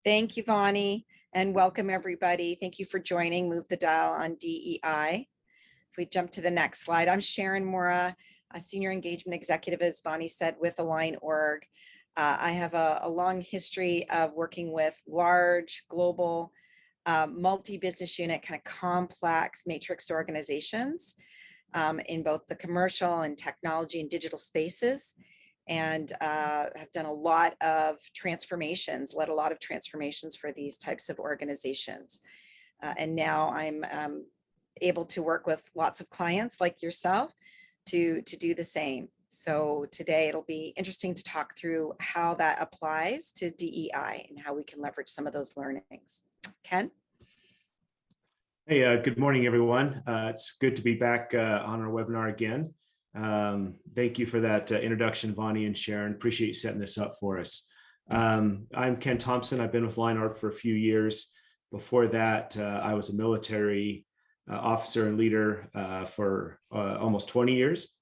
Thank you, Vani, and welcome everybody. Thank you for joining Move the Dial on DEI. If we jump to the next slide, I'm Sharon Mora, a Senior Engagement Executive, as Vani said, with AlignOrg. I have a long history of working with large, global, multi-business unit, kind of complex matrixed organizations in both the commercial and technology and digital spaces. And have done a lot of transformations, led a lot of transformations for these types of organizations. And now I'm able to work with lots of clients like yourself to do the same. So today it'll be interesting to talk through how that applies to DEI and how we can leverage some of those learnings. Ken? Hey, good morning, everyone. It's good to be back on our webinar again. Thank you for that introduction, Vani and Sharon. Appreciate you setting this up for us. I'm Ken Thompson. I've been with AlignOrg for a few years. Before that, I was a military officer and leader for almost 20 years.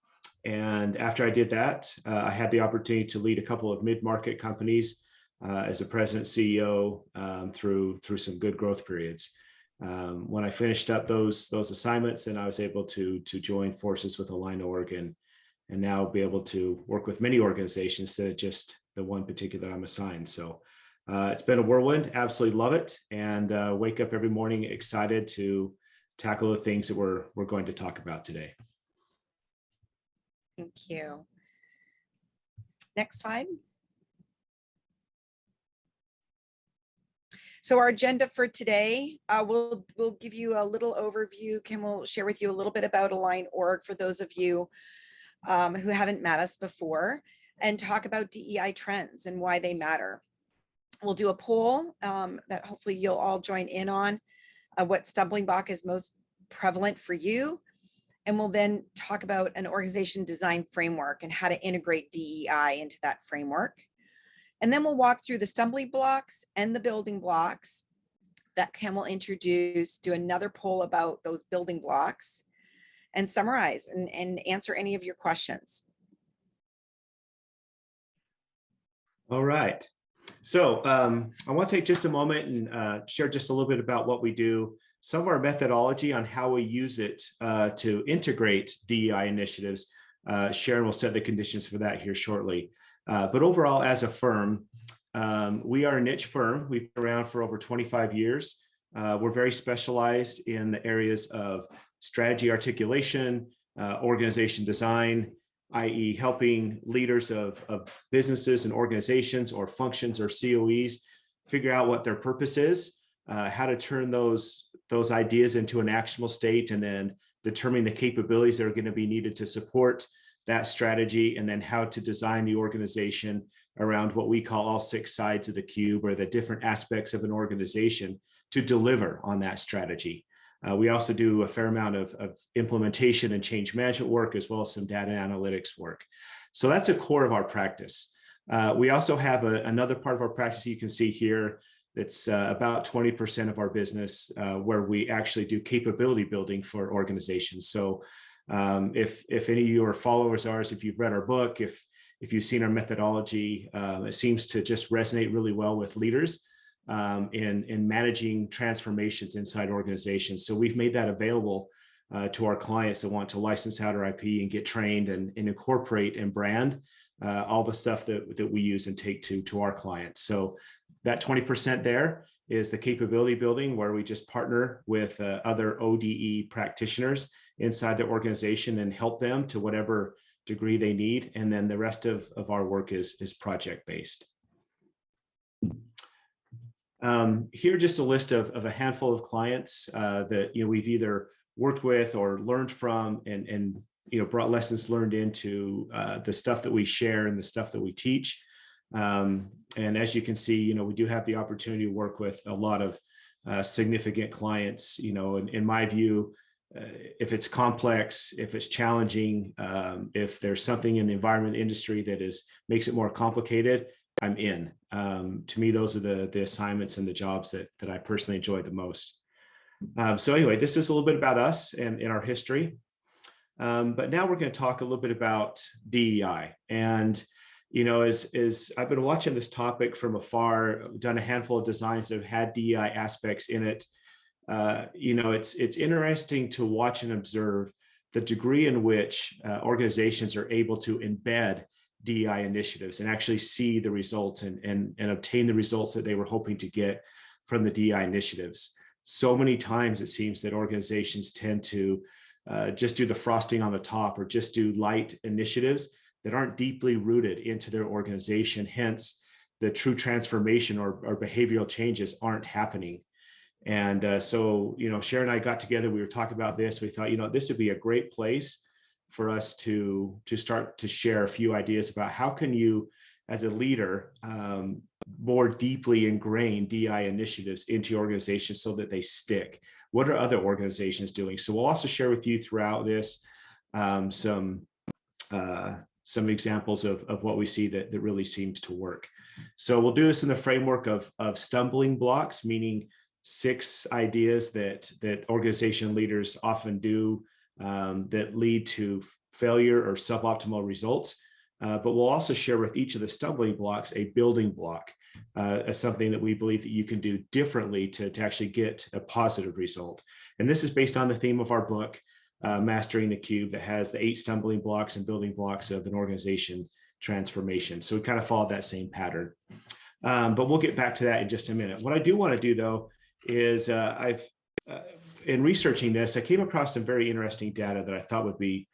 And after I did that, I had the opportunity to lead a couple of mid-market companies as a president CEO through some good growth periods. When I finished up those assignments, and I was able to join forces with AlignOrg and now be able to work with many organizations instead of just the one particular I'm assigned. So it's been a whirlwind. Absolutely love it, and wake up every morning excited to tackle the things that we're going to talk about today. Thank you. Next slide. So our agenda for today, we'll give you a little overview. Kim will share with you a little bit about AlignOrg for those of you who haven't met us before, and talk about DEI trends and why they matter. We'll do a poll that hopefully you'll all join in on, what stumbling block is most prevalent for you. And we'll then talk about an organization design framework and how to integrate DEI into that framework. And then we'll walk through the stumbling blocks and the building blocks that Kim will introduce, do another poll about those building blocks, and summarize and answer any of your questions. All right. So I want to take just a moment and share just a little bit about what we do, some of our methodology on how we use it to integrate DEI initiatives. Sharon will set the conditions for that here shortly. But overall, as a firm, we are a niche firm. We've been around for over 25 years. We're very specialized in the areas of strategy articulation, organization design, i.e. helping leaders of businesses and organizations or functions or COEs figure out what their purpose is, how to turn those ideas into an actionable state, and then determine the capabilities that are going to be needed to support that strategy, and then how to design the organization around what we call all 6 sides of the cube, or the different aspects of an organization to deliver on that strategy. We also do a fair amount of implementation and change management work, as well as some data analytics work. So that's a core of our practice. We also have another part of our practice you can see here that's about 20% of our business, where we actually do capability building for organizations. So if any of you are followers of ours, if you've read our book, if you've seen our methodology, it seems to just resonate really well with leaders in managing transformations inside organizations. So we've made that available to our clients that want to license out our IP and get trained and incorporate and brand all the stuff that we use and take to our clients. So that 20% there is the capability building, where we just partner with other ODE practitioners inside the organization and help them to whatever degree they need. And then the rest of our work is project-based. Here, just a list of a handful of clients that we've either worked with or learned from, and brought lessons learned into the stuff that we share and the stuff that we teach. And as you can see, we do have the opportunity to work with a lot of significant clients. In my view, if it's complex, if it's challenging, if there's something in the environment industry that makes it more complicated, I'm in. To me, those are the assignments and the jobs that I personally enjoy the most. So anyway, this is a little bit about us and in our history. But now we're going to talk a little bit about DEI. And as I've been watching this topic from afar, done a handful of designs that have had DEI aspects in it. It's interesting to watch and observe the degree in which organizations are able to embed DEI initiatives and actually see the results and obtain the results that they were hoping to get from the DEI initiatives. So many times it seems that organizations tend to just do the frosting on the top or just do light initiatives that aren't deeply rooted into their organization. Hence, the true transformation or behavioral changes aren't happening. And so, Sharon and I got together, we were talking about this. We thought, this would be a great place for us to start to share a few ideas about how can you, as a leader, more deeply ingrain DEI initiatives into your organization so that they stick. What are other organizations doing? So we'll also share with you throughout this some examples of what we see that really seems to work. So we'll do this in the framework of stumbling blocks, meaning 6 ideas that organization leaders often do that lead to failure or suboptimal results. But we'll also share with each of the stumbling blocks a building block as something that we believe that you can do differently to actually get a positive result. And this is based on the theme of our book, Mastering the Cube, that has the 8 stumbling blocks and building blocks of an organization transformation. So we kind of followed that same pattern. But we'll get back to that in just a minute. What I do want to do, though, is in researching this, I came across some very interesting data that I thought would be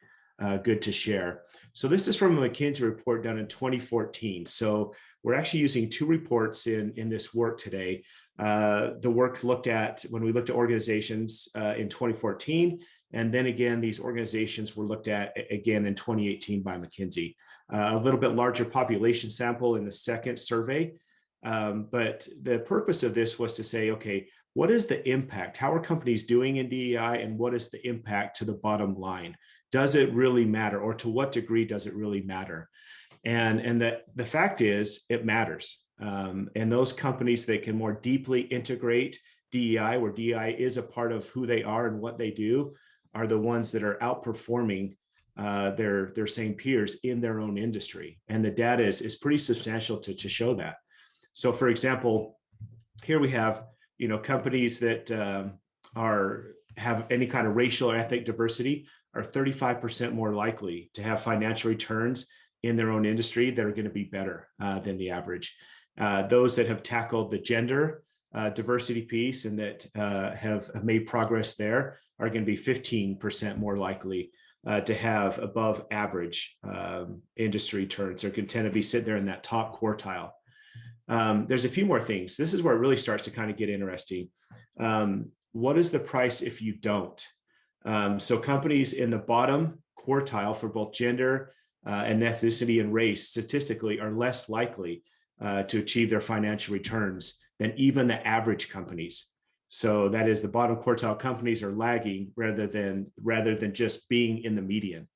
good to share. So this is from a McKinsey report done in 2014. So we're actually using 2 reports in this work today. The work looked at when we looked at organizations in 2014, and then again, these organizations were looked at again in 2018 by McKinsey. A little bit larger population sample in the second survey. But the purpose of this was to say, okay, what is the impact? How are companies doing in DEI, and what is the impact to the bottom line? Does it really matter, or to what degree does it really matter? And the fact is, it matters. And those companies that can more deeply integrate DEI, where DEI is a part of who they are and what they do, are the ones that are outperforming their same peers in their own industry. And the data is pretty substantial to show that. So, for example, here we have companies that have any kind of racial or ethnic diversity are 35% more likely to have financial returns in their own industry that are going to be better than the average. Those that have tackled the gender diversity piece and that have made progress there are going to be 15% more likely to have above average industry returns, or can tend to be sitting there in that top quartile. There's a few more things. This is where it really starts to kind of get interesting. What is the price if you don't? So companies in the bottom quartile for both gender and ethnicity and race statistically are less likely to achieve their financial returns than even the average companies. So that is, the bottom quartile companies are lagging rather than just being in the median.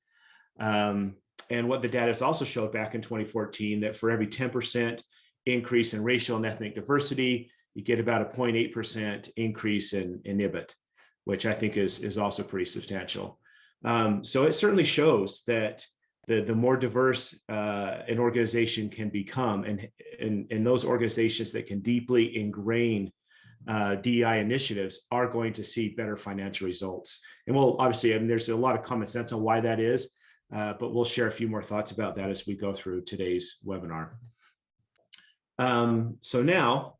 And what the data has also showed back in 2014, that for every 10% increase in racial and ethnic diversity, you get about a 0.8% increase in EBIT, which I think is also pretty substantial. So it certainly shows that the more diverse an organization can become, and those organizations that can deeply ingrain DEI initiatives are going to see better financial results. And we'll obviously, there's a lot of common sense on why that is, but we'll share a few more thoughts about that as we go through today's webinar. So now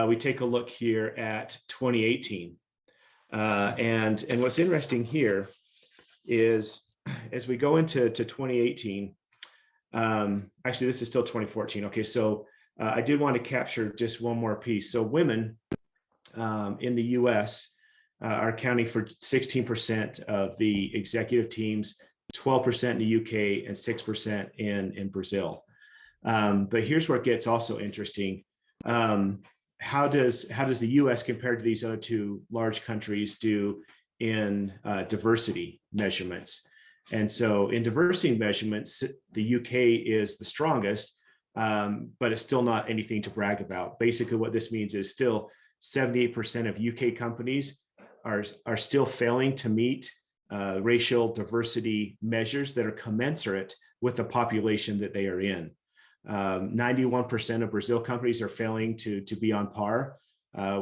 we take a look here at 2018. And what's interesting here is, as we go into 2018, actually, this is still 2014. Okay, so I did want to capture just one more piece. So women in the US are accounting for 16% of the executive teams, 12% in the UK, and 6% in Brazil. But here's where it gets also interesting. How does the US compare to these other 2 large countries do in diversity measurements? And so in diversity measurements, the UK is the strongest, but it's still not anything to brag about. Basically, what this means is still 78% of UK companies are still failing to meet racial diversity measures that are commensurate with the population that they are in. 91% of Brazil companies are failing to be on par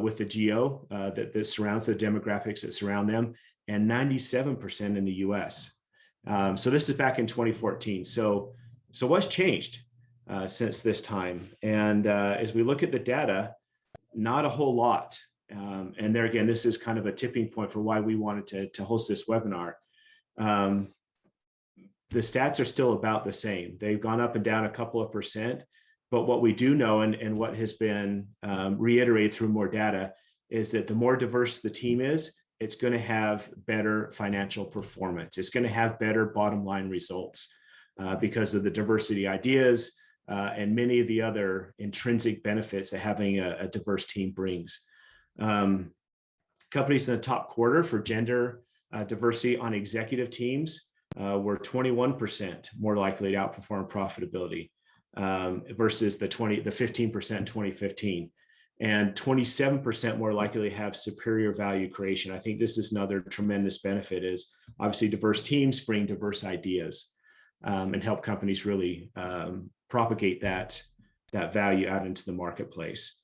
with the geo that surrounds the demographics that surround them, and 97% in the US. So this is back in 2014. So what's changed since this time? And as we look at the data, not a whole lot. And there again, this is kind of a tipping point for why we wanted to host this webinar. The stats are still about the same. They've gone up and down a couple of percent, but what we do know, and what has been reiterated through more data, is that the more diverse the team is, it's going to have better financial performance. It's going to have better bottom line results because of the diversity ideas and many of the other intrinsic benefits that having a diverse team brings. Companies in the top quarter for gender diversity on executive teams were 21% more likely to outperform profitability versus the 15% in 2015, and 27% more likely to have superior value creation. I think this is another tremendous benefit, is obviously diverse teams bring diverse ideas and help companies really propagate that value out into the marketplace.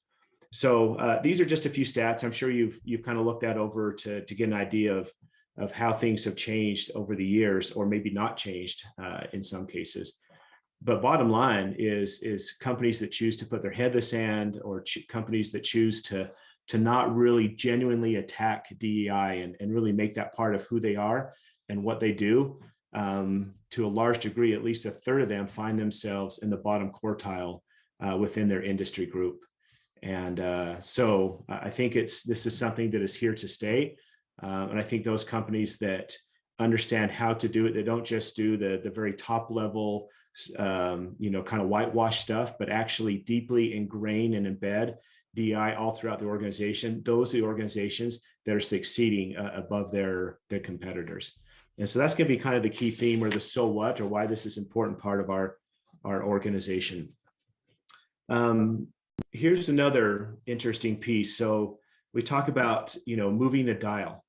So these are just a few stats. I'm sure you've kind of looked that over to get an idea of how things have changed over the years, or maybe not changed in some cases. But bottom line is companies that choose to put their head in the sand, or companies that choose to not really genuinely attack DEI and really make that part of who they are and what they do, to a large degree, at least a third of them find themselves in the bottom quartile within their industry group. And so I think this is something that is here to stay. And I think those companies that understand how to do it, they don't just do the very top level, kind of whitewash stuff, but actually deeply ingrain and embed DEI all throughout the organization. Those are the organizations that are succeeding above their competitors. And so that's going to be kind of the key theme, or the so what, or why this is an important part of our organization. Here's another interesting piece. So we talk about, moving the dial.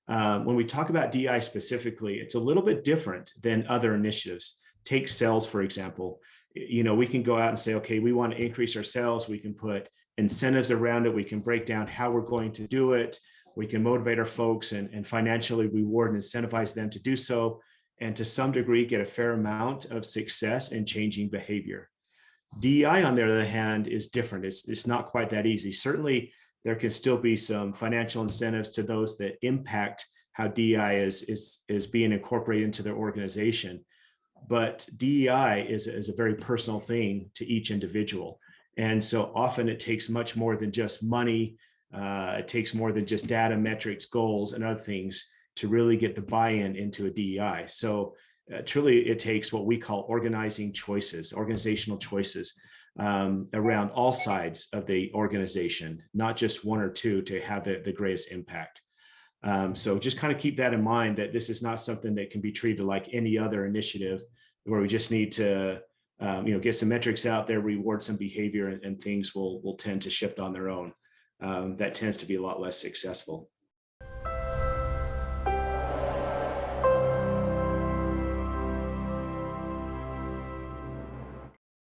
When we talk about DEI specifically, it's a little bit different than other initiatives. Take sales, for example. We can go out and say, okay, we want to increase our sales. We can put incentives around it. We can break down how we're going to do it. We can motivate our folks and financially reward and incentivize them to do so, and to some degree get a fair amount of success in changing behavior. DEI, on the other hand, is different. It's not quite that easy. Certainly, there can still be some financial incentives to those that impact how DEI is being incorporated into their organization. But DEI is a very personal thing to each individual. And so often it takes much more than just money. It takes more than just data, metrics, goals, and other things to really get the buy-in into a DEI. So truly, it takes what we call organizational choices around all sides of the organization, not just one or two, to have the greatest impact. So just kind of keep that in mind, that this is not something that can be treated like any other initiative where we just need to get some metrics out there, reward some behavior, and things will tend to shift on their own. That tends to be a lot less successful.